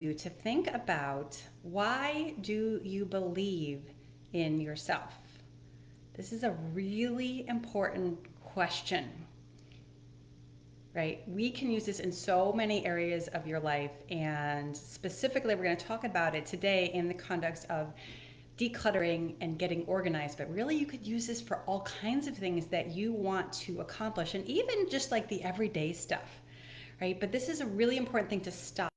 you to think about, why do you believe in yourself? This is a really important question, right? We can use this in so many areas of your life, and specifically, we're going to talk about it today in the context of decluttering and getting organized. But really, you could use this for all kinds of things that you want to accomplish, and even just like the everyday stuff, right? But this is a really important thing to stop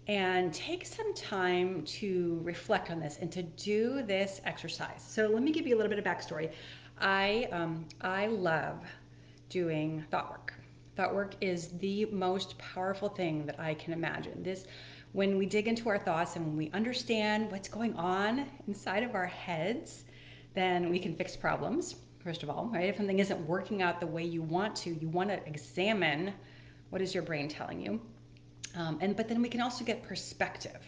and take some time to reflect on this and to do this exercise. So let me give you a little bit of backstory. I love doing thought work. Thought work is the most powerful thing that I can imagine. This, when we dig into our thoughts and when we understand what's going on inside of our heads, then we can fix problems. First of all, right? If something isn't working out the way you want to examine what is your brain telling you. But then we can also get perspective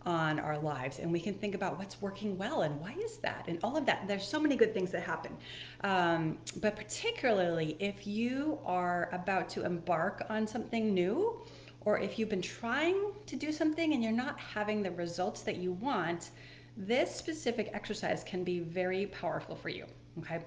on our lives, and we can think about what's working well and why is that, and all of that. There's so many good things that happen, but particularly if you are about to embark on something new, or if you've been trying to do something and you're not having the results that you want, this specific exercise can be very powerful for you. Okay,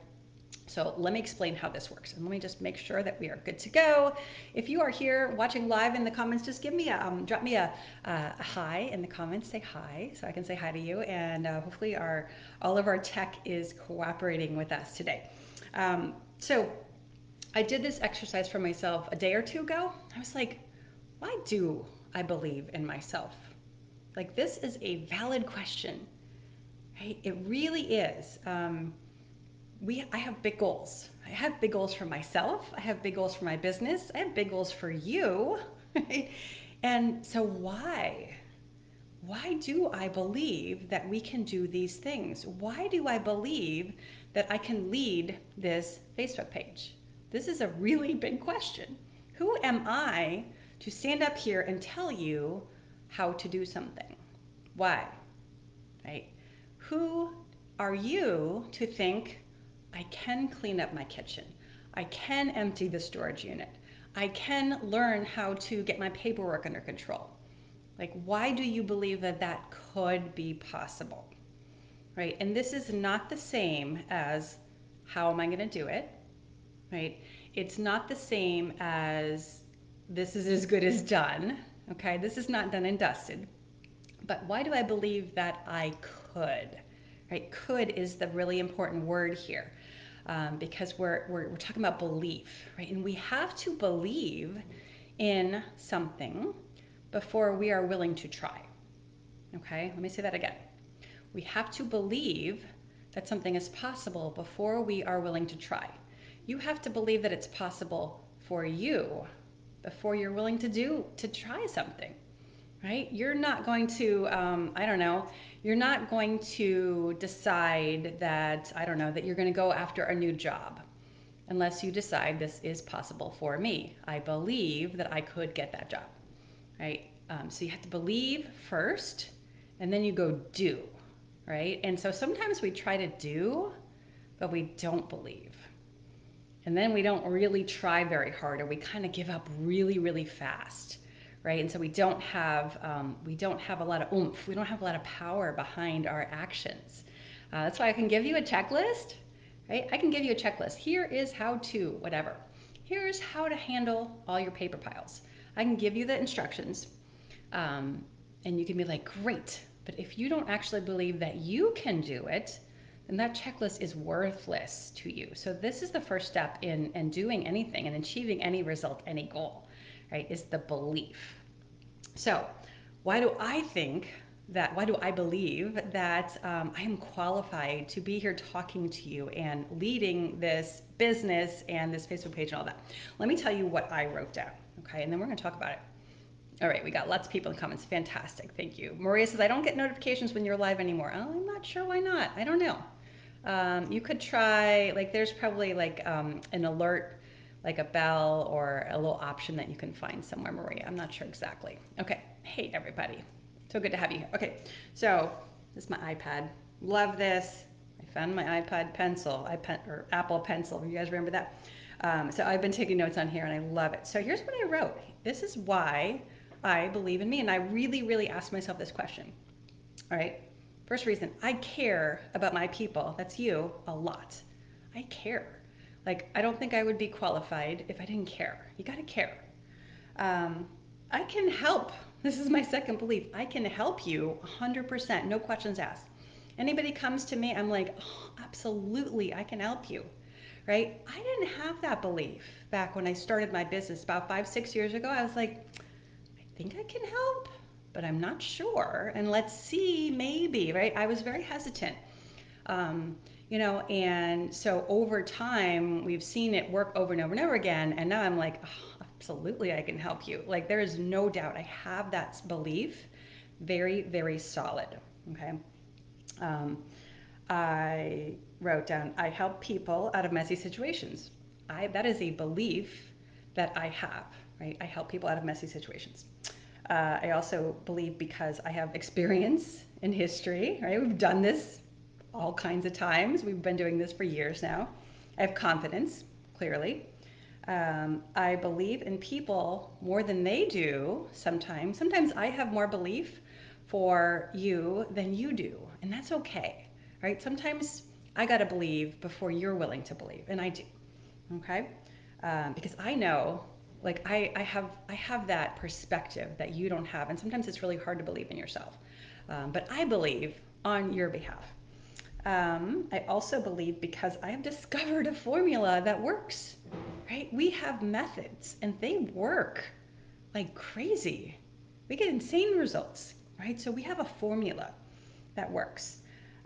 so let me explain how this works, and let me just make sure that we are good to go. If you are here watching live in the comments, just give me drop me a hi in the comments. Say hi, so I can say hi to you, and hopefully all of our tech is cooperating with us today. So I did this exercise for myself a day or two ago. I was like, why do I believe in myself? Like, this is a valid question, right? It really is. I have big goals. I have big goals for myself. I have big goals for my business. I have big goals for you. And so why? Why do I believe that we can do these things? Why do I believe that I can lead this Facebook page? This is a really big question. Who am I to stand up here and tell you how to do something? Why? Right? Who are you to think I can clean up my kitchen? I can empty the storage unit. I can learn how to get my paperwork under control. Like, why do you believe that that could be possible? Right? And this is not the same as, how am I going to do it? Right? It's not the same as, this is as good as done. Okay? This is not done and dusted. But why do I believe that I could? Right? Could is the really important word here, because we're talking about belief, right? And we have to believe in something before we are willing to try. Okay, let me say that again. We have to believe that something is possible before we are willing to try. You have to believe that it's possible for you before you're willing to try something, right? You're not going to, I don't know, you're not going to decide that, I don't know, that you're going to go after a new job unless you decide, this is possible for me. I believe that I could get that job, right? So you have to believe first, and then you go do, right? And so sometimes we try to do, but we don't believe. And then we don't really try very hard, or we kind of give up really, really fast, right? And so we don't have a lot of oomph. We don't have a lot of power behind our actions. That's why I can give you a checklist, right? I can give you a checklist. Here is how to whatever. Here's how to handle all your paper piles. I can give you the instructions, and you can be like, great. But if you don't actually believe that you can do it, then that checklist is worthless to you. So this is the first step in doing anything and achieving any result, any goal, right? Is the belief. So why do I think that, why do I believe that I am qualified to be here talking to you and leading this business and this Facebook page and all that? Let me tell you what I wrote down, okay? And then we're going to talk about it. All right, we got lots of people in the comments. Fantastic, thank you. Maria says, I don't get notifications when you're live anymore. Oh, I'm not sure why not. I don't know. You could try, like, there's probably like an alert, like a bell or a little option that you can find somewhere, Maria. I'm not sure exactly. Okay, hey everybody. So good to have you here. Okay, so this is my iPad. Love this. I found my iPad pencil, or Apple Pencil. You guys remember that? So I've been taking notes on here and I love it. So here's what I wrote. This is why I believe in me? And I really, really ask myself this question. All right. First reason, I care about my people. That's you a lot. I care. Like, I don't think I would be qualified if I didn't care. You got to care. Um, I can help. This is my second belief. I can help you 100%, no questions asked. Anybody comes to me, I'm like, oh, absolutely, I can help you, right? I didn't have that belief back when I started my business about 5, 6 years ago. I was like, I think I can help, but I'm not sure. And let's see, maybe, right? I was very hesitant. Um, and so over time, we've seen it work over and over and over again. And now I'm like, oh, absolutely, I can help you. Like, there is no doubt I have that belief very, very solid. Okay. Um, I wrote down, I help people out of messy situations. That is a belief that I have, right? I help people out of messy situations. I also believe because I have experience in history, right? We've done this all kinds of times. We've been doing this for years now. I have confidence, clearly. I believe in people more than they do sometimes. Sometimes I have more belief for you than you do, and that's okay, right? Sometimes I got to believe before you're willing to believe, and I do, okay? Because I know, like I have that perspective that you don't have, and sometimes it's really hard to believe in yourself. But I believe on your behalf. I also believe because I have discovered a formula that works, right? We have methods and they work like crazy. We get insane results, right? So we have a formula that works.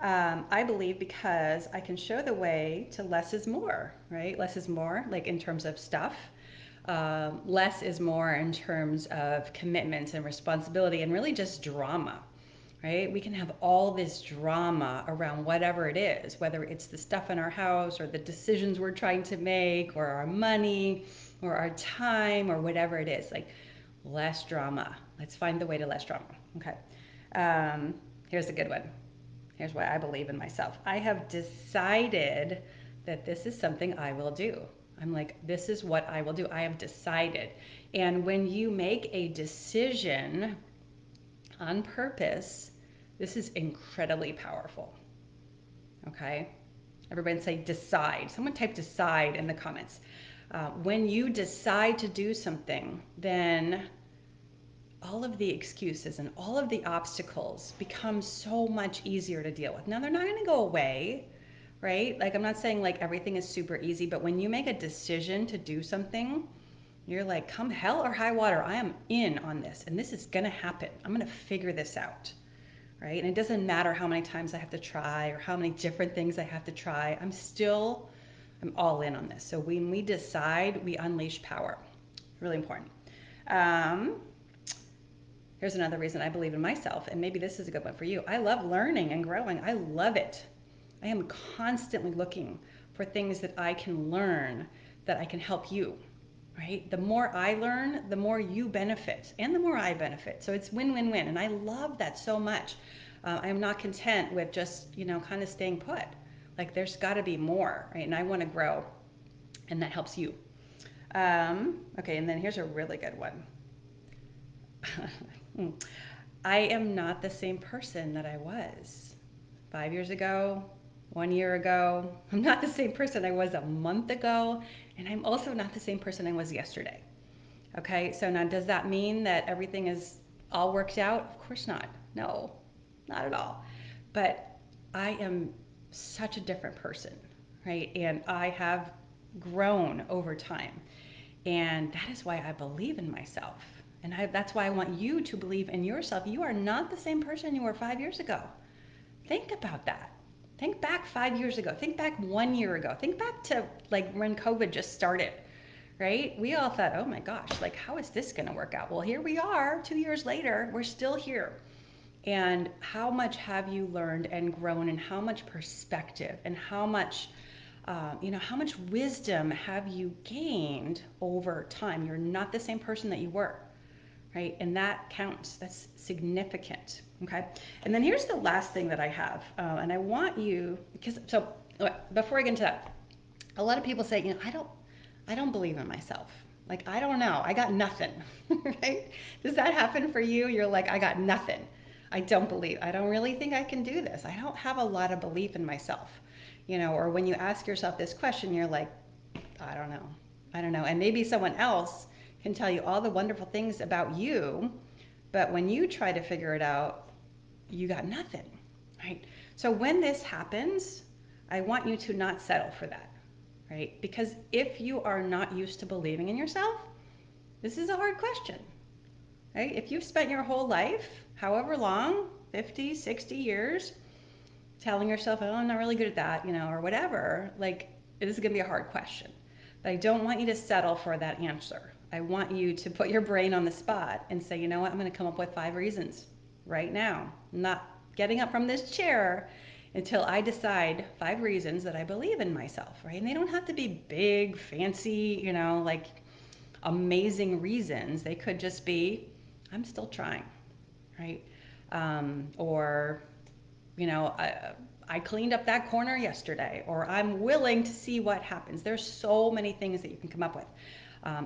I believe because I can show the way to less is more, right? Less is more, like in terms of stuff. Less is more in terms of commitments and responsibility and really just drama, right? We can have all this drama around whatever it is, whether it's the stuff in our house or the decisions we're trying to make or our money or our time or whatever it is. Like, less drama. Let's find the way to less drama. Okay. Here's a good one. Here's why I believe in myself. I have decided that this is something I will do. I'm like, this is what I will do. I have decided. And when you make a decision on purpose, this is incredibly powerful. Okay? Everybody say decide. Someone type decide in the comments. When you decide to do something, then all of the excuses and all of the obstacles become so much easier to deal with. Now, they're not going to go away, right? Like, I'm not saying like everything is super easy, but when you make a decision to do something, you're like, come hell or high water, I am in on this, and this is going to happen. I'm going to figure this out, right? And it doesn't matter how many times I have to try or how many different things I have to try. I'm all in on this. So when we decide, we unleash power. Really important. Um, Here's another reason I believe in myself, and maybe this is a good one for you. I love learning and growing. I love it. I am constantly looking for things that I can learn that I can help you, right? The more I learn, the more you benefit, and the more I benefit. So it's win-win-win, and I love that so much. I am not content with just, kind of staying put. Like, there's got to be more, right? And I want to grow, and that helps you. Okay, and then here's a really good one. I am not the same person that I was 5 years ago, 1 year ago. I'm not the same person I was a month ago, and I'm also not the same person I was yesterday. Okay, so now does that mean that everything is all worked out? Of course not. No, not at all. But I am such a different person, right? And I have grown over time. And that is why I believe in myself. And that's why I want you to believe in yourself. You are not the same person you were 5 years ago. Think about that. Think back 5 years ago. Think back 1 year ago. Think back to like when COVID just started, right? We all thought, oh my gosh, like how is this going to work out? Well, here we are 2 years later. We're still here. And how much have you learned and grown, and how much perspective and how much wisdom have you gained over time? You're not the same person that you were, right? And that counts. That's significant. Okay. And then here's the last thing that I have, and I want you before I get into that, a lot of people say, I don't believe in myself. Like, I don't know. I got nothing, right? Does that happen for you? You're like, I got nothing. I don't believe. I don't really think I can do this. I don't have a lot of belief in myself. Or when you ask yourself this question, you're like, I don't know. I don't know. And maybe someone else can tell you all the wonderful things about you, but when you try to figure it out, you got nothing, right? So when this happens, I want you to not settle for that, right? Because if you are not used to believing in yourself, this is a hard question, right? If you've spent your whole life, however long, 50, 60 years, telling yourself, oh, I'm not really good at that, or whatever, like, this is going to be a hard question. But I don't want you to settle for that answer. I want you to put your brain on the spot and say, you know what, I'm going to come up with 5 reasons right now. I'm not getting up from this chair until I decide 5 reasons that I believe in myself, right? And they don't have to be big, fancy, like amazing reasons. They could just be, I'm still trying, right? Or I cleaned up that corner yesterday, or I'm willing to see what happens. There's so many things that you can come up with,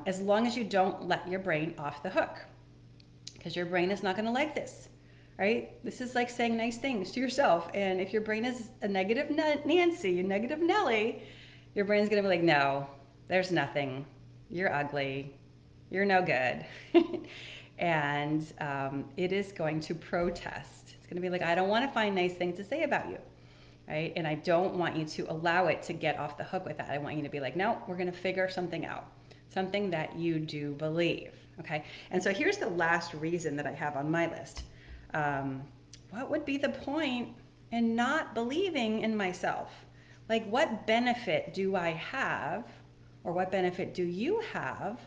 as long as you don't let your brain off the hook, because your brain is not going to like this, right? This is like saying nice things to yourself, and if your brain is a negative Nancy, a negative Nelly, your brain's going to be like, no, there's nothing. You're ugly. You're no good. And it is going to protest. It's going to be like, I don't want to find nice things to say about you, right? And I don't want you to allow it to get off the hook with that. I want you to be like, no, we're going to figure something out, something that you do believe, okay? And so here's the last reason that I have on my list. What would be the point in not believing in myself? Like, what benefit do I have, or what benefit do you have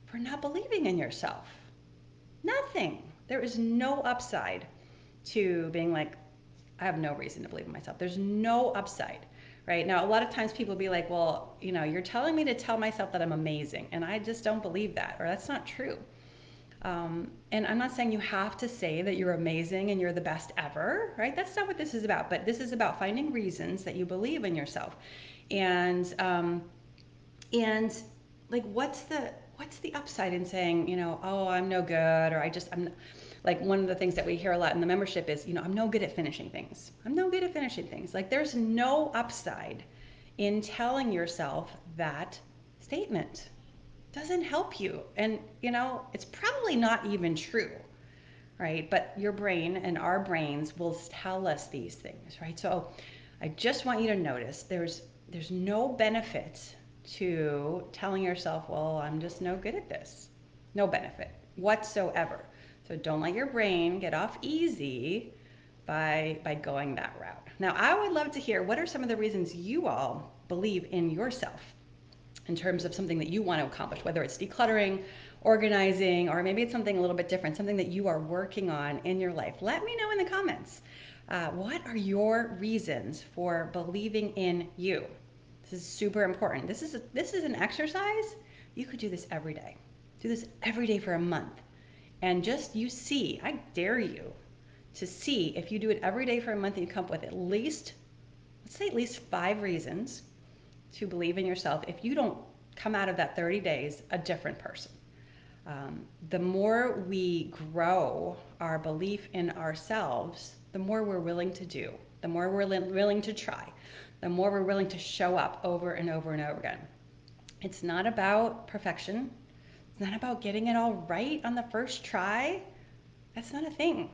for not believing in yourself? Nothing. There is no upside to being like, I have no reason to believe in myself. There's no upside, right? Now, a lot of times people be like, well, you're telling me to tell myself that I'm amazing, and I just don't believe that, or that's not true. And I'm not saying you have to say that you're amazing and you're the best ever, right? That's not what this is about. But this is about finding reasons that you believe in yourself, and and like, what's the upside in saying, oh, I'm no good, or I'm like, one of the things that we hear a lot in the membership is, I'm no good at finishing things. I'm no good at finishing things. Like, there's no upside in telling yourself that statement. It doesn't help you. And, it's probably not even true, right? But your brain and our brains will tell us these things, right? So I just want you to notice there's no benefit to telling yourself, well, I'm just no good at this. No benefit whatsoever. So don't let your brain get off easy by going that route. Now, I would love to hear, what are some of the reasons you all believe in yourself in terms of something that you want to accomplish, whether it's decluttering, organizing, or maybe it's something a little bit different, something that you are working on in your life. Let me know in the comments. What are your reasons for believing in you? This is super important. This is an exercise. You could do this every day. Do this every day for a month. And just you see, I dare you to see, if you do it every day for a month and you come up with at least, let's say at least 5 reasons to believe in yourself. If you don't come out of that 30 days a different person, the more we grow our belief in ourselves, the more we're willing to do, the more we're willing to try, the more we're willing to show up over and over and over again. It's not about perfection. It's not about getting it all right on the first try. That's not a thing.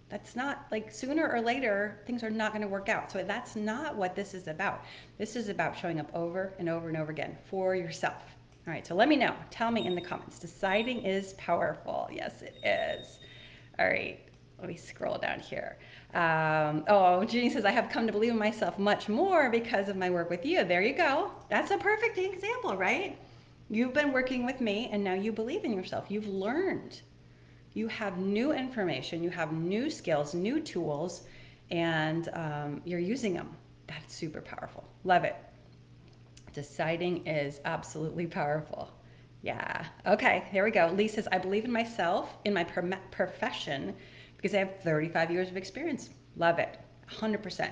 That's not, like, sooner or later, things are not going to work out. So that's not what this is about. This is about showing up over and over and over again for yourself. All right, so let me know. Tell me in the comments. Deciding is powerful. Yes, it is. All right, let me scroll down here. Jeannie says, I have come to believe in myself much more because of my work with you. There you go. That's a perfect example, right? You've been working with me, and now you believe in yourself. You've learned. You have new information, you have new skills, new tools, and you're using them. That's super powerful. Love it. Deciding is absolutely powerful. Yeah. Okay, here we go. Lee says, I believe in myself, in my profession, because I have 35 years of experience. Love it. 100%.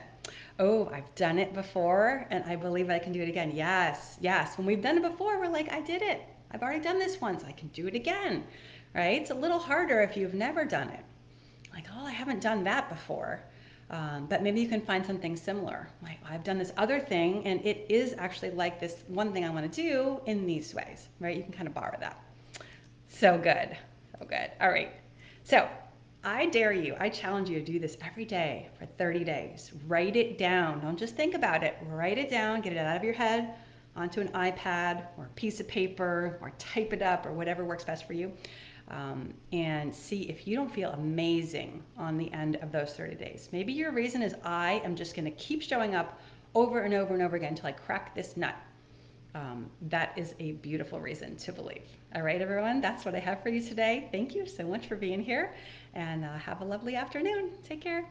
Oh, I've done it before, and I believe I can do it again. Yes, yes. When we've done it before, we're like, I did it. I've already done this once. I can do it again, right? It's a little harder if you've never done it. Like, oh, I haven't done that before. But maybe you can find something similar. Like, I've done this other thing, and it is actually like this one thing I want to do in these ways, right? You can kind of borrow that. So good. So good. All right. So I dare you, I challenge you to do this every day for 30 days. Write it down. Don't just think about it. Write it down, get it out of your head onto an iPad or a piece of paper or type it up or whatever works best for you. And see if you don't feel amazing on the end of those 30 days. Maybe your reason is I am just going to keep showing up over and over and over again until I crack this nut. That is a beautiful reason to believe. All right, everyone, that's what I have for you today. Thank you so much for being here, and have a lovely afternoon. Take care.